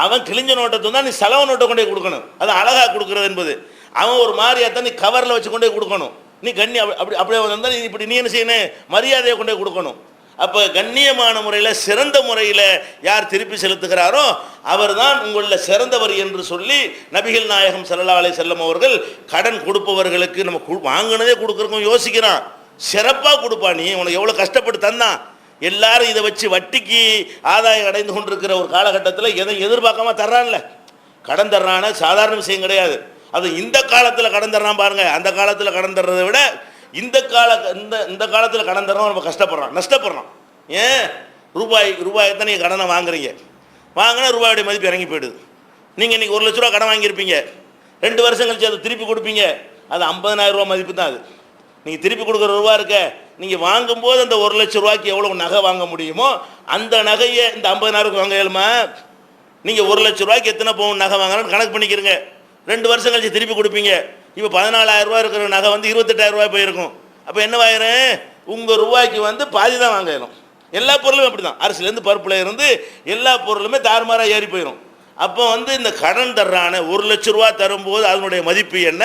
அவன் கிழிஞ்ச நோட்டத்தை தான் நீ செலவு நோட்டை கொண்டே கொடுக்கணும். அது அழகாக கொடுக்குறது என்பது. அவன் ஒரு மாதிரியாத்தான் நீ கவரில் வச்சு கொண்டே கொடுக்கணும். நீ கண்ணி அப்படியே வந்தால் நீ இப்படி நீ என்ன செய்யணும், மரியாதையை கொண்டே கொடுக்கணும். அப்போ கண்ணியமான முறையில் சிறந்த முறையில் யார் திருப்பி செலுத்துகிறாரோ அவர் தான் உங்களில் சிறந்தவர் என்று சொல்லி நபிகள் நாயகம் ஸல்லல்லாஹு அலைஹி வஸல்லம் அவர்கள் கடன் கொடுப்பவர்களுக்கு நம்ம வாங்கினதே கொடுக்குறக்கும் யோசிக்கிறான். சிறப்பாக கொடுப்பா, நீ உனக்கு எவ்வளோ கஷ்டப்பட்டு தந்தான். எல்லாரும் இதை வச்சு வட்டிக்கு ஆதாயம் அடைந்து கொண்டிருக்கிற ஒரு காலகட்டத்தில் எதை எதிர்பார்க்காம தர்றான்ல, கடன் தர்றான சாதாரண விஷயம் கிடையாது. அது இந்த காலத்தில் கடன் தர்றான் பாருங்க, அந்த காலத்தில் கடன் தர்றதை விட இந்த காலத்தில் கடன் தர்றோம் நம்ம கஷ்டப்படுறோம், நஷ்டப்படுறோம். ஏன், ரூபாயை தான் நீங்கள் கடனை வாங்குறீங்க, வாங்கினா ரூபாயுடைய மதிப்பு இறங்கி போயிடுது. நீங்கள் இன்றைக்கி 1 லட்ச ரூபா கடன் வாங்கியிருப்பீங்க, 2 வருஷம் கழிச்சு அதை திருப்பி கொடுப்பீங்க, அது 50,000 ரூபா மதிப்பு தான். அது நீங்கள் திருப்பி கொடுக்குற ரூபா இருக்க, நீங்கள் வாங்கும்போது அந்த 1 லட்ச ரூபாய்க்கு எவ்வளோ நகை வாங்க முடியுமோ அந்த நகையை இந்த 50,000 வாங்க இயலுமா? நீங்கள் 1 லட்ச ரூபாய்க்கு எத்தனை பவுன் நகை வாங்கணும்னு கணக்கு பண்ணிக்கிறங்க. 2 வருஷம் கழிச்சு திருப்பி கொடுப்பீங்க, இப்போ 14,000 ரூபா இருக்கிற நகை வந்து 28,000 ரூபாய் போயிருக்கும். அப்போ என்னவாயிரும், உங்கள் ரூபாய்க்கு வந்து பாதி தான் வாங்கிடும். எல்லா பொருளும் அப்படி தான், அரிசிலேருந்து பருப்பில் இருந்து எல்லா பொருளுமே தாறுமாறாக ஏறி போயிடும். அப்போ வந்து இந்த கடன் தர்றான 1 லட்ச ரூபா தரும்போது அதனுடைய மதிப்பு என்ன,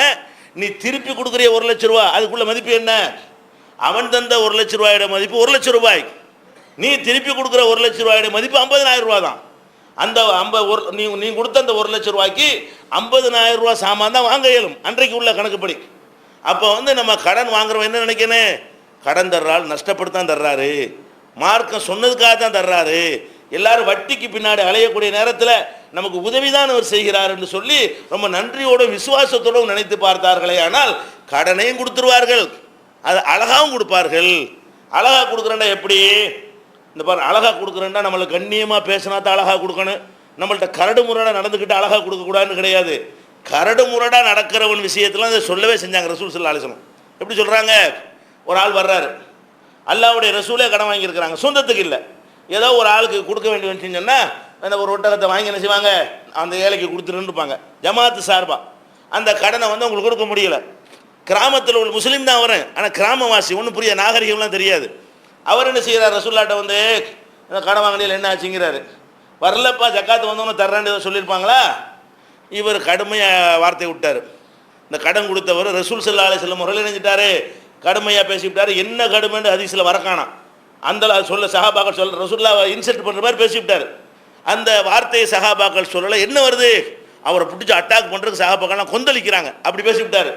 நீ திருப்பி கொடுக்குறிய 1 லட்ச ரூபா அதுக்குள்ள மதிப்பு என்ன? அவன் தந்த 1 லட்ச ரூபாயோட மதிப்பு 1 லட்ச ரூபாய், நீ திருப்பி கொடுக்குற 1 லட்ச ரூபாயோட மதிப்பு 50,000 ரூபா தான். அந்த நீ கொடுத்த அந்த 1 லட்ச ரூபாய்க்கு 50,000 ரூபா சாமான் தான் வாங்க இயலும் அன்றைக்கு உள்ள கணக்குப்படி. அப்போ வந்து நம்ம கடன் வாங்குறோம் என்ன நினைக்கணும், கடன் தர்றாள் நஷ்டப்படுத்தான் தர்றாரு, மார்க்கம் சொன்னதுக்காக தான் தர்றாரு, எல்லாரும் வட்டிக்கு பின்னாடி அலையக்கூடிய நேரத்தில் நமக்கு உதவிதான் அவர் செய்கிறார் என்று சொல்லி ரொம்ப நன்றியோடு விசுவாசத்தோடு நினைத்து பார்த்தார்களே. ஆனால் கடனையும் கொடுத்துருவார்கள், அது அழகாகவும் கொடுப்பார்கள். அழகாக கொடுக்குறேன்டா எப்படி, இந்த பாரு அழகாக கொடுக்குறேன்டா நம்மளை கண்ணியமாக பேசினா தான் அழகாக கொடுக்கணும், நம்மள்கிட்ட கரடு முரடாக நடந்துக்கிட்டு அழகாக கொடுக்கக்கூடாதுன்னு கிடையாது. கரடு முரடாக நடக்கிறவன் விஷயத்தில் அதை சொல்லவே செஞ்சாங்க ரசூல் ஸல்லல்லாஹு அலைஹி வஸல்லம். எப்படி சொல்கிறாங்க, ஒரு ஆள் வர்றாரு, அல்லாஹ்வுடைய ரசூலே கடன் வாங்கியிருக்கிறாங்க, சொந்தத்துக்கு இல்லை, ஏதோ ஒரு ஆளுக்கு கொடுக்க வேண்டி வந்துச்சுன்னு சொன்னால் அந்த ஒரு ஒட்டகத்தை வாங்கி என்ன செய்வாங்க, அந்த ஏழைக்கு கொடுத்துருன்னுப்பாங்க ஜமாத்து சார்பாக. அந்த கடனை வந்து உங்களுக்கு கொடுக்க முடியலை, கிராமத்தில் உள்ள முஸ்லீம் தான் வரேன், ஆனால் கிராமவாசி ஒன்றும் புரிய நாகரிகம்லாம் தெரியாது. அவர் என்ன செய்கிறார், ரசூல்லாட்ட வந்து இந்த கடன் வாங்கினியில் என்ன ஆச்சுங்கிறாரு. வரலப்பா ஜக்காத்து வந்தவொன்னு தர்றேன்னு சொல்லியிருப்பாங்களா, இவர் கடுமையாக வார்த்தை விட்டார். இந்த கடன் கொடுத்தவர் ரசூல் ஸல்லல்லாஹு அலைஹி வஸல்லம் முறையில் நினைஞ்சிட்டாரு, கடுமையாக பேசிவிட்டார். என்ன கடுமைன்னு ஹதீஸில் வரக்கானா, அந்த சொல்ல சஹாபாக்கள் சொல்ல ரசூலுல்லாஹ் இன்சல்ட் பண்ணுற மாதிரி பேசிவிட்டார். அந்த வார்த்தையை சஹாபாக்கள் சொல்லலை, என்ன வருது, அவரை பிடிச்சி அட்டாக் பண்ணுறதுக்கு சஹாபாக்கள்லாம் கொந்தளிக்கிறாங்க, அப்படி பேசிவிட்டார்.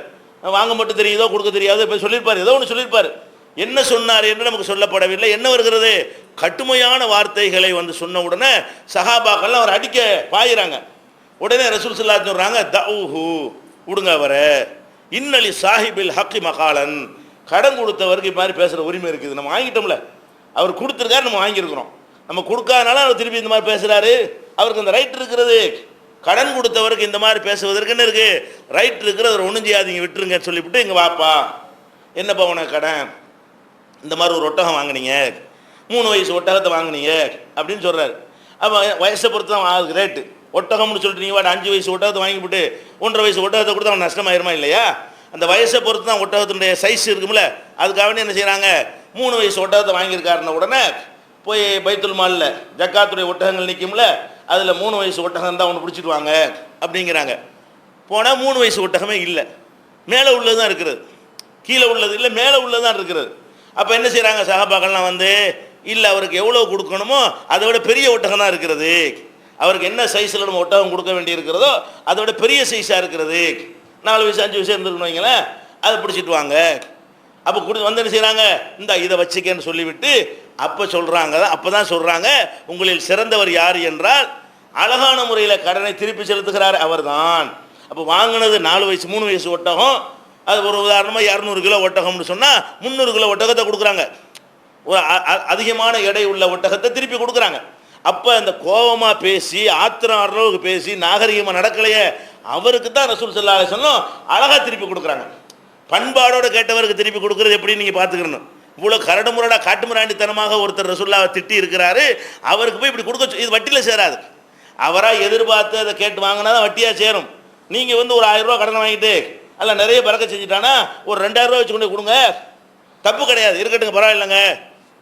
வாங்க மட்டும் தெரியுதோ கொடுக்க தெரியாதோ இப்போ சொல்லியிருப்பார், ஏதோ ஒன்று சொல்லியிருப்பார். என்ன சொன்னார் என்று நமக்கு சொல்லப்படவில்லை. என்ன வருகிறது, கடுமையான வார்த்தைகளை வந்து சொன்ன உடனே சஹாபாக்கள்லாம் அவர் அடிக்க பாயிறாங்க. உடனே ரசூல் ஸல்லல்லாஹு அலைஹி சொல்கிறாங்க, தஊஹு விடுங்க அவரை, இன்னலி சாஹிபில் ஹக்கி மகாலன், கடன் கொடுத்தவருக்கு இது மாதிரி பேசுகிற உரிமை இருக்குது. நம்ம வாங்கிட்டோம்ல, அவர் கொடுத்துருக்காரு, நம்ம வாங்கியிருக்கிறோம், நம்ம கொடுக்காதனால அவர் திருப்பி இந்த மாதிரி பேசுகிறாரு, அவருக்கு அந்த ரைட் இருக்கிறது. கடன் கொடுத்தவருக்கு இந்த மாதிரி பேசுவதற்குன்னு இருக்குது ரைட் இருக்கிறது, அவர் ஒன்றும் செய்யாதீங்க விட்டுருங்கன்னு சொல்லிவிட்டு, இங்கே வாப்பா என்னப்பா உனக்கு கடன், இந்த மாதிரி ஒரு ஒட்டகம் வாங்கினீங்க, 3 வயசு ஒட்டகத்தை வாங்கினீங்க அப்படின்னு சொல்கிறாரு. அப்போ வயசை பொறுத்து தான் ஆகுது ரேட்டு. ஒட்டகம்னு சொல்லிட்டு நீங்கள் வாட 5 வயசு ஒட்டகத்தை வாங்கிவிட்டு 1.5 வயசு ஒட்டகத்தை கொடுத்தா அவன் நஷ்டமாயிருமா இல்லையா? அந்த வயசை பொறுத்து தான் ஒட்டகத்தினுடைய சைஸ் இருக்கும்ல, அதுக்காக என்ன செய்கிறாங்க, 3 வயசு ஒட்டகத்தை வாங்கியிருக்காருன்ன உடனே போய் பைத்துல் மாலில் ஜக்காத்துடைய ஒட்டகங்கள் நிற்கும்ல, அதில் 3 வயசு ஒட்டகம் தான் ஒன்று பிடிச்சிட்டு வாங்க அப்படிங்கிறாங்க. போனால் 3 வயசு ஒட்டகமே இல்லை, மேலே உள்ளது தான் இருக்கிறது, கீழே உள்ளது இல்லை, மேலே உள்ளது தான் இருக்கிறது. அப்போ என்ன செய்கிறாங்க சஹாபாக்கள்லாம் வந்து, இல்லை அவருக்கு எவ்வளோ கொடுக்கணுமோ அதை விட பெரிய ஒட்டகம் தான் இருக்கிறது, அவருக்கு என்ன சைஸில் நம்ம ஒட்டகம் கொடுக்க வேண்டி இருக்கிறதோ அதை விட பெரிய சைஸாக இருக்கிறது, 4 வயசு 5 வயசு இருந்துருக்கணும் வைங்களேன், அதை பிடிச்சிட்டு வாங்க. அப்போ வந்து என்ன செய்கிறாங்க, இந்த இதை வச்சுக்கன்னு சொல்லிவிட்டு அப்போ தான் சொல்கிறாங்க, உங்களில் சிறந்தவர் யார் என்றால் அழகான முறையில் கடனை திருப்பி செலுத்துகிறார் அவர்தான். அப்போ வாங்கினது 4 வயசு 3 வயசு ஒட்டகம், அது ஒரு உதாரணமாக 200 கிலோ ஒட்டகம்னு சொன்னால் 300 கிலோ ஒட்டகத்தை கொடுக்குறாங்க, ஒரு அதிகமான எடை உள்ள ஒட்டகத்தை திருப்பி கொடுக்குறாங்க. அப்போ அந்த கோபமாக பேசி ஆத்திரம் அளவுக்கு பேசி நாகரிகமாக நடக்கலையே, அவருக்கு தான் ரசூல் ஸல்லல்லாஹு அலைஹி வஸல்லம் அழகாக திருப்பி கொடுக்குறாங்க. பண்பாடோடு கேட்டவருக்கு திருப்பி கொடுக்குறது எப்படின்னு நீங்கள் பார்த்துக்கணும். இவ்வளோ கரடு முரடாக காட்டுமிராண்டித்தனமாக ஒருத்தர் ரசூலுல்லாஹ் திட்டி இருக்கிறாரு, அவருக்கு போய் இப்படி கொடுக்க, இது வட்டியில் சேராது. அவராக எதிர்பார்த்து அதை கேட்டு வாங்கினா தான் வட்டியாக சேரும். நீங்கள் வந்து ஒரு 1000 ரூபா கடன் வாங்கிட்டு அதில் நிறைய பறக்க செஞ்சுட்டானா ஒரு 2000 ரூபா வச்சு கொண்டு கொடுங்க, தப்பு கிடையாது, இருக்கட்டுங்க பரவாயில்லைங்க,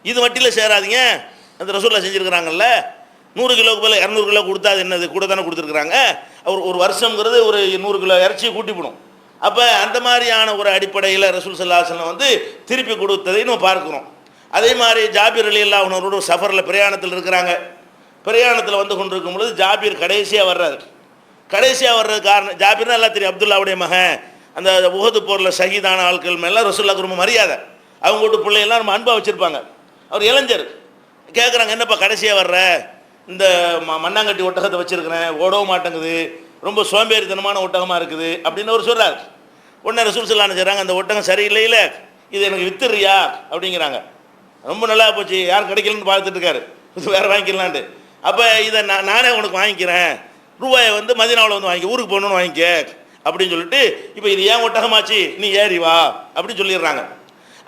இது வட்டியில் சேராதிங்க. அந்த ரசூலுல்லாஹ் செஞ்சுருக்கிறாங்கல்ல, 100 கிலோக்கு போல 200 கிலோ கொடுத்தா அது என்னது, கூட தானே கொடுத்துருக்குறாங்க. ஒரு வருஷங்கிறது ஒரு 100 கிலோ இறைச்சியை கூட்டிவிடும். அப்போ அந்த மாதிரியான ஒரு அடிப்படையில் ரசூல் ஸல்லல்லாஹு அலைஹி வஸல்லம் வந்து திருப்பி கொடுத்ததை நம்ம பார்க்குறோம். அதே மாதிரி ஜாபீர் ரலியல்லாஹு அன்ஹு சஃபரில் பிரயாணத்தில் இருக்கிறாங்க. பிரயாணத்தில் வந்து கொண்டிருக்கும் பொழுது ஜாபீர் கடைசியாக வர்றாரு. கடைசியாக வர்றது காரணம், ஜாபீர்னா எல்லாம் தெரியும், அப்துல்லாவுடைய மகன், அந்த உஹது போரில் ஷஹீதான ஆட்கள் மேலாம் ரசூலுல்லாஹ்க்கு ரொம்ப மரியாதை, அவங்க வீட்டு பிள்ளைகள்லாம் நம்ம அன்பாக வச்சுருப்பாங்க. அவர் இளைஞர் கேட்குறாங்க, என்னப்பா கடைசியாக வர்ற, இந்த மண்ணாங்கட்டி ஒட்டகத்தை வச்சுருக்கிறேன், ஓடவும் மாட்டேங்குது, ரொம்ப சோம்பேறித்தனமான ஒட்டகமாக இருக்குது அப்படின்னு அவர் சொல்கிறார். உடனே ரசூல் ஸல்லல்லாஹு அலைஹி செய்கிறாங்க, அந்த ஒட்டகம் சரியில்லையில இது எனக்கு வித்துறியா அப்படிங்கிறாங்க. ரொம்ப நல்லா போச்சு, யார் கிடைக்கலன்னு பார்த்துட்டு இருக்காரு, இது வேறு வாங்கிக்கலான்ட்டு. அப்போ இதை நானே உனக்கு வாங்கிக்கிறேன், ரூபாயை வந்து மதீனாவில் வந்து வாங்கி ஊருக்கு போகணுன்னு வாங்கிக்க அப்படின்னு சொல்லிட்டு, இப்போ இது ஏன் ஒட்டகமாச்சு, நீ ஏறி வா அப்படின்னு சொல்லிடுறாங்க.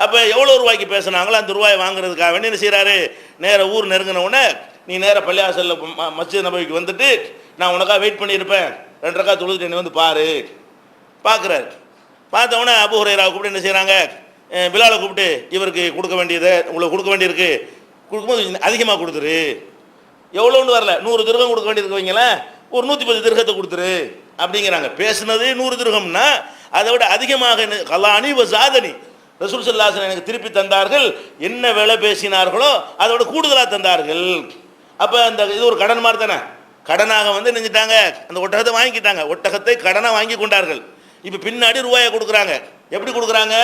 அப்போ எவ்வளோ ரூபாய்க்கு பேசுனாங்களோ அந்த ரூபாயை வாங்குறதுக்காக வேண்டி என்ன செய்கிறாரு, நேராக ஊர் நெருங்கினவுடனே நீ நேராக பள்ளியாசலில் மஸ்ஜித் நபவிக்கு வந்துட்டு நான் உனக்காக வெயிட் பண்ணியிருப்பேன், 2 ரக்காத் தொழுதுட்டு என்னை வந்து பாரு. பார்க்குறாரு, பார்த்தவொன்னே அபூ ஹுரைராவை கூப்பிட்டு என்ன செய்கிறாங்க, பிலாலை கூப்பிட்டு இவருக்கு கொடுக்க வேண்டியதை உங்களுக்கு கொடுக்க வேண்டியிருக்கு, கொடுக்கும்போது அதிகமாக கொடுத்துரு. எவ்வளோன்னு வரல, 100 திர்ஹம் கொடுக்க வேண்டியிருக்கு வைங்களேன், ஒரு 110 திர்ஹத்தை கொடுத்துரு அப்படிங்கிறாங்க. பேசுனது 100 திர்ஹம்னா அதை விட அதிகமாக கலானி சாதனி ரசூல் ஸல்லல்லாஹு அலைஹி வஸல்லம் எனக்கு திருப்பி தந்தார்கள், என்ன வேலை பேசினார்களோ அதோட கூடுதலாக தந்தார்கள். அப்போ அந்த இது ஒரு கடன் மாதிரி தானே, கடனாக வந்து நினைஞ்சிட்டாங்க, அந்த ஒட்டகத்தை வாங்கிக்கிட்டாங்க, ஒட்டகத்தை கடனாக வாங்கி கொண்டார்கள். இப்போ பின்னாடி ரூபாயை கொடுக்குறாங்க. எப்படி கொடுக்குறாங்க,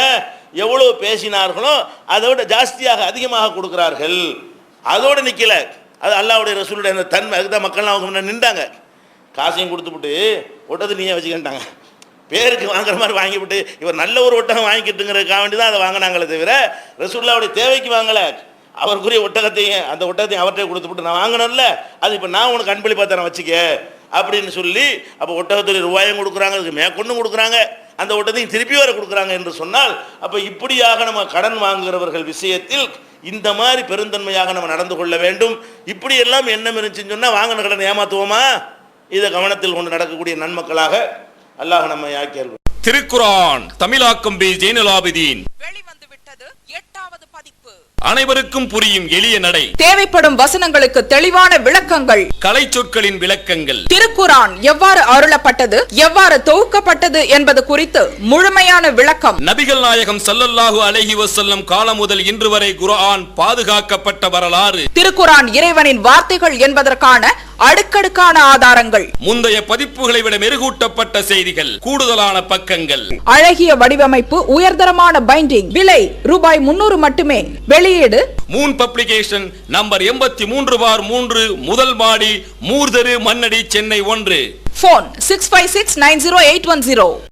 எவ்வளோ பேசினார்களோ அதை விட ஜாஸ்தியாக அதிகமாக கொடுக்குறார்கள். அதோடு நிற்கல, அது அல்லாஹ்வுடைய ரசூலுடைய அந்த தன்மை, அதுதான் மக்கள்லாம் அவங்க முன்னாடி நின்றாங்க. காசையும் கொடுத்துவிட்டு ஒட்டத்தை நீயே வச்சுக்கிட்டாங்க, பேருக்கு வாங்குற மாதிரி வாங்கிவிட்டு இவர் நல்ல ஒரு ஒட்டகம் வாங்கிக்கிட்டுங்கிறதுக்காக வேண்டி தான் அதை வாங்கினாங்களே தவிர ரசூலுல்லாஹ்வுடைய தேவைக்கு வாங்கலை. அவருக்குரிய ஒட்டகத்தையும் அந்த ஒட்டகத்தையும் அவர்கிட்ட கொடுத்துவிட்டு நான் வாங்கினேன்ல, அது இப்போ நான் உனக்கு அன்பளிப்பாக தரேன் வச்சுக்க அப்படின்னு சொல்லி, அப்போ ஒட்டகத்துடைய ரூபாயும் கொடுக்குறாங்க, அதுக்கு மேற்கொண்டும் கொடுக்குறாங்க, அந்த ஒட்டகத்தையும் திருப்பி வர கொடுக்குறாங்க என்று சொன்னால், அப்போ இப்படியாக நம்ம கடன் வாங்குகிறவர்கள் விஷயத்தில் இந்த மாதிரி பெருந்தன்மையாக நம்ம நடந்து கொள்ள வேண்டும். இப்படி எல்லாம் எண்ணம் இருந்துச்சுன்னு சொன்னால் வாங்கின கடன் ஏமாத்துவோமா? இதை கவனத்தில் கொண்டு நடக்கக்கூடிய நன்மக்களாக அல்லாஹ் நம்மை ஆக்கியர்கள். திருக்குர்ஆன் தமிழாக்கம் பி ஜைனுல் ஆபிதீன் வெளிவந்து விட்டது 8வது பதிப்பு. அனைவருக்கும் புரியும் எளிய நடை, தேவைப்படும் வசனங்களுக்கு தெளிவான விளக்கங்கள், கலை சொற்களின் விளக்கங்கள், திருக்குர்ஆன் எவ்வாறு அருளப்பட்டது, எவ்வாறு தொகுக்கப்பட்டது என்பது குறித்து முழுமையான விளக்கம். நபிகள் நாயகம் ஸல்லல்லாஹு அலைஹி வஸல்லம் காலம் முதல் இன்று வரை குர்ஆன் பாதுகாக்கப்பட்ட வரலாறு, திருக்குர்ஆன் இறைவனின் வார்த்தைகள் என்பதற்கான அடுக்கடுக்கான ஆதாரங்கள், முந்தைய பதிப்புகளை விட மெருகூட்டப்பட்ட செய்திகள், கூடுதலான பக்கங்கள், அழகிய வடிவமைப்பு, உயர்தரமான பைண்டிங். விலை ரூபாய் 300 மட்டுமே. வெளியீடு மூன் பப்ளிகேஷன், நம்பர் 83/3, முதல் மாடி, மூர்தரு, மண்ணடி, சென்னை 1. போன் 65690810.